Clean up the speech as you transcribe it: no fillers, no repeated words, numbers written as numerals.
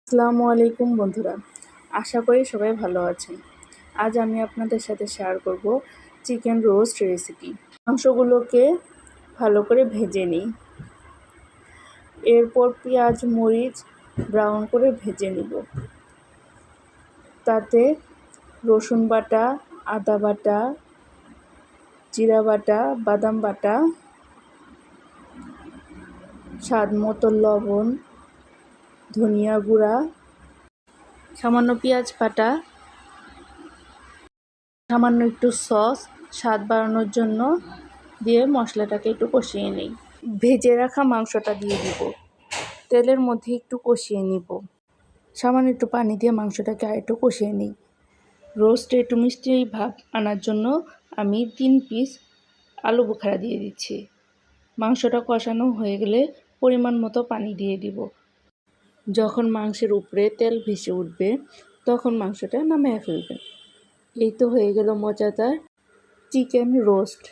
আসসালামু আলাইকুম বন্ধুরা, আশা করি সবাই ভালো আছেন। আজ আমি আপনাদের সাথে শেয়ার করব চিকেন রোস্ট রেসিপি। মাংসগুলোকে ভালো করে ভেজে নিই, এরপর পেঁয়াজ মরিচ ব্রাউন করে ভেজে নিব। তাতে রসুন বাটা, আদা বাটা, জিরা বাটা, বাদাম বাটা, স্বাদ মতো লবণ, ধনিয়া গুঁড়া, সামান্য পেঁয়াজ বাটা, সামান্য একটু সস স্বাদ বাড়ানোর জন্য দিয়ে মশলাটাকে একটু কষিয়ে নিই। ভেজে রাখা মাংসটা দিয়ে দিব, তেলের মধ্যে একটু কষিয়ে নিব। সামান্য একটু পানি দিয়ে মাংসটাকে আরেকটু কষিয়ে নিই। রোস্টে একটু মিষ্টি ভাব আনার জন্য আমি 3 পিস আলু বোখারা দিয়ে দিচ্ছি। মাংসটা কষানো হয়ে গেলে পরিমাণ মতো পানি দিয়ে দিব। যখন মাংসের উপরে তেল ভেসে উঠবে তখন মাংসটা নামিয়ে ফেলবেন। এই তো হয়ে গেল মজাদার চিকেন রোস্ট।